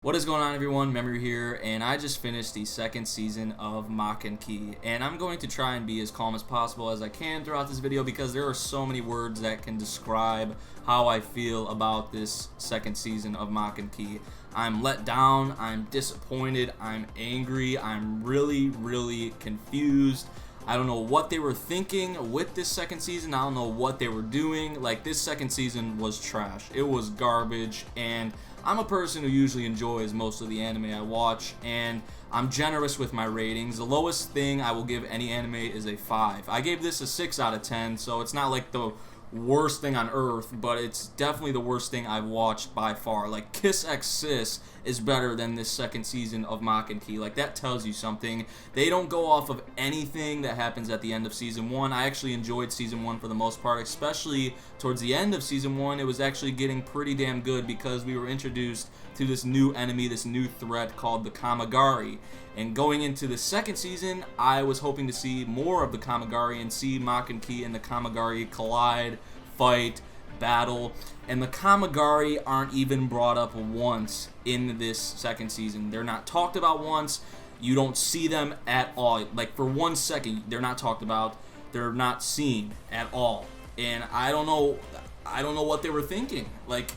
What is going on, everyone? Memory here, and I just finished the second season of Maken-Ki, and I'm going to try and be as calm as possible as I can throughout this video because there are so many words that can describe how I feel about this second season of Maken-Ki. I'm let down, I'm disappointed, I'm angry, I'm really confused. I don't know what they were thinking with this second season. I don't know what they were doing. Like, this second season was trash. It was garbage, and I'm a person who usually enjoys most of the anime I watch, and I'm generous with my ratings. The lowest thing I will give any anime is a 5. I gave this a 6 out of 10, so it's not like the worst thing on earth, but it's definitely the worst thing I've watched by far. Like, Kiss X Sis is better than this second season of Maken-Ki. Like, that tells you something. They don't go off of anything that happens at the end of season 1. I actually enjoyed season 1 for the most part, especially towards the end of season 1. It was actually getting pretty damn good because we were introduced to this new enemy, this new threat called the Kamigari. And going into the second season, I was hoping to see more of the Kamigari and see Maken-Ki and the Kamigari collide, fight, battle. And the Kamigari aren't even brought up once in this second season. They're not talked about once. You don't see them at all. Like, for 1 second, they're not talked about. They're not seen at all. And I don't know what they were thinking. Like,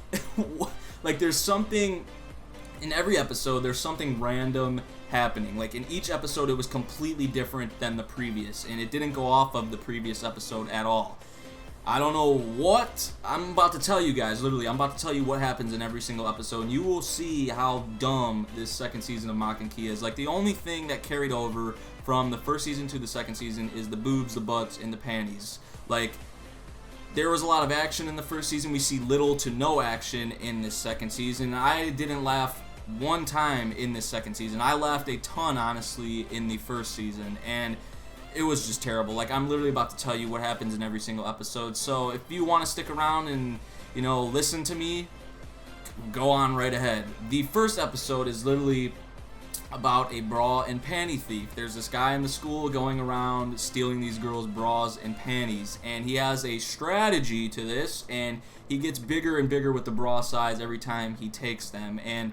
like, there's something in every episode, there's something random happening. Like, in each episode, it was completely different than the previous, and it didn't go off of the previous episode at all. I don't know what I'm about to tell you guys. Literally, I'm about to tell you what happens in every single episode, and you will see how dumb this second season of Maken-Ki is. Like, the only thing that carried over from the first season to the second season is the boobs, the butts, and the panties. Like, there was a lot of action in the first season. We see little to no action in this second season. I didn't laugh one time in this second season. I laughed a ton, honestly, in the first season, and it was just terrible. Like, I'm literally about to tell you what happens in every single episode, so if you want to stick around and, you know, listen to me, go on right ahead. The first episode is literally about a bra and panty thief. There's this guy in the school going around stealing these girls' bras and panties, and he has a strategy to this, and he gets bigger and bigger with the bra size every time he takes them, and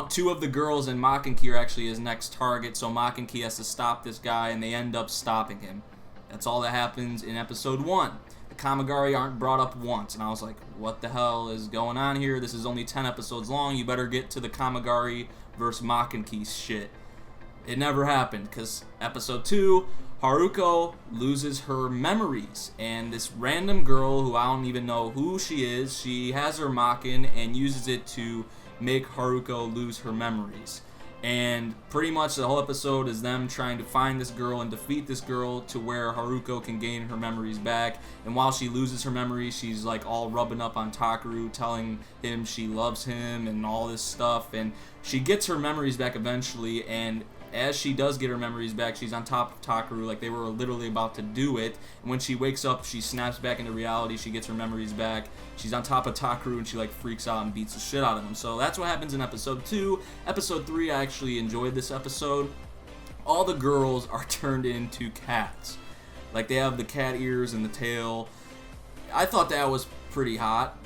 two of the girls in Maken-Ki are actually his next target, so Maken-Ki has to stop this guy, and they end up stopping him. That's all that happens in episode 1. The Kamigari aren't brought up once, and I was like, what the hell is going on here? This is only 10 episodes long. You better get to the Kamigari versus Maken-Ki shit. It never happened, because episode 2, Haruko loses her memories, and this random girl who I don't even know who she is, she has her Maken and uses it to make Haruko lose her memories. And pretty much the whole episode is them trying to find this girl and defeat this girl to where Haruko can gain her memories back. And while she loses her memories, she's like all rubbing up on Takeru, telling him she loves him and all this stuff. And she gets her memories back eventually, and as she does get her memories back, she's on top of Takeru, like they were literally about to do it. And when she wakes up, she snaps back into reality, she gets her memories back, she's on top of Takeru, and she like freaks out and beats the shit out of him. So that's what happens in episode 2. Episode 3, I actually enjoyed this episode. All the girls are turned into cats. Like, they have the cat ears and the tail. I thought that was pretty hot,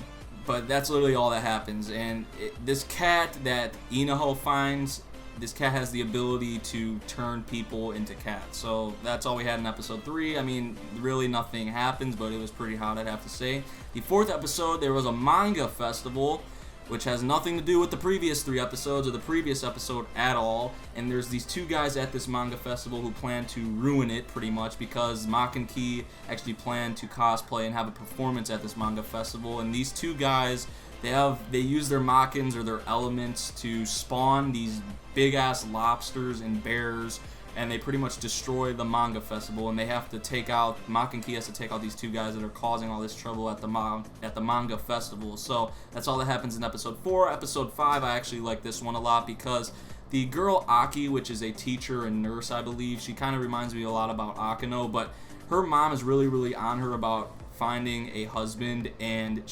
but that's literally all that happens. And this cat that Inaho finds, this cat has the ability to turn people into cats. So that's all we had in episode 3. I mean, really nothing happens, but it was pretty hot, I'd have to say. The 4th episode, there was a manga festival, which has nothing to do with the previous 3 episodes or the previous episode at all. And there's these 2 guys at this manga festival who plan to ruin it pretty much because Maken-Ki actually planned to cosplay and have a performance at this manga festival. And these 2 guys, they use their Makens or their elements to spawn these big ass lobsters and bears, and they pretty much destroy the manga festival, and they have to take out, Maken-Ki has to take out these 2 guys that are causing all this trouble at the manga festival. So that's all that happens in episode 4. Episode 5, I actually like this one a lot because the girl Aki, which is a teacher and nurse, I believe, she kind of reminds me a lot about Akano, but her mom is really on her about finding a husband, and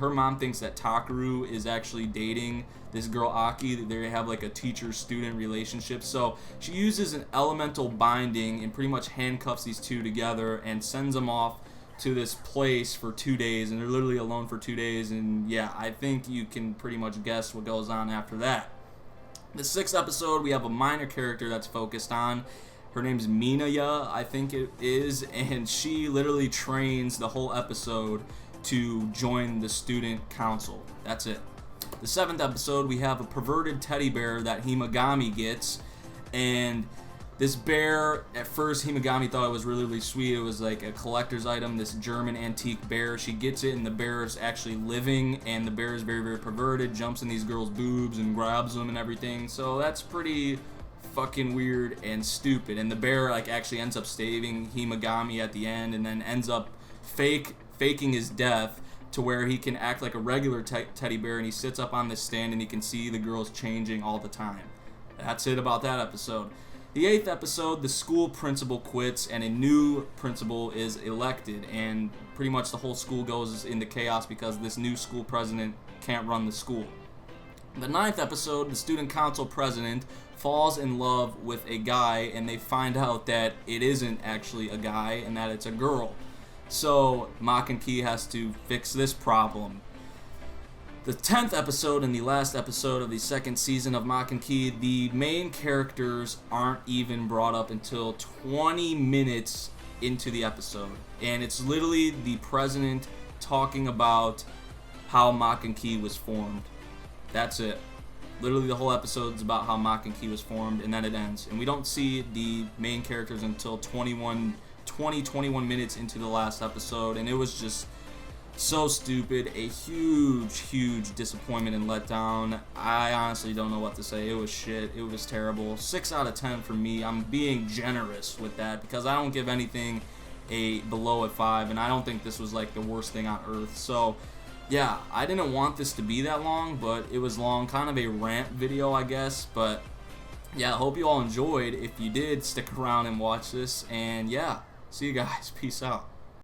her mom thinks that Takeru is actually dating this girl Aki. They have like a teacher-student relationship, so she uses an elemental binding and pretty much handcuffs these 2 together and sends them off to this place for 2 days, and they're literally alone for 2 days. And yeah, I think you can pretty much guess what goes on after that. The 6th episode, we have a minor character that's focused on. Her name's Minaya, I think it is, and she literally trains the whole episode to join the student council. That's it. The 7th episode, we have a perverted teddy bear that Himagami gets, and this bear, at first Himagami thought it was really, really sweet. It was like a collector's item, this German antique bear. She gets it, and the bear is actually living, and the bear is very, very perverted, jumps in these girls' boobs and grabs them and everything. So that's pretty fucking weird and stupid. And the bear like actually ends up saving Himagami at the end, and then ends up faking his death to where he can act like a regular teddy bear, and he sits up on this stand and he can see the girls changing all the time. That's it about that episode. The 8th episode, the school principal quits and a new principal is elected, and pretty much the whole school goes into chaos because this new school president can't run the school. The 9th episode, the student council president falls in love with a guy, and they find out that it isn't actually a guy and that it's a girl. So Maken-Ki has to fix this problem. The 10th episode and the last episode of the 2nd season of Maken-Ki, the main characters aren't even brought up until 20 minutes into the episode. And it's literally the president talking about how Maken-Ki was formed. That's it. Literally the whole episode is about how Maken-Ki was formed, and then it ends. And we don't see the main characters until 21 minutes into the last episode, and it was just so stupid. A huge disappointment and letdown. I honestly don't know what to say. It was shit. It was terrible. 6 out of 10 for me. I'm being generous with that because I don't give anything below a 5, and I don't think this was like the worst thing on earth. So yeah, I didn't want this to be that long, but it was long. Kind of a rant video, I guess. But yeah, I hope you all enjoyed. If you did, stick around and watch this, and yeah, see you guys. Peace out.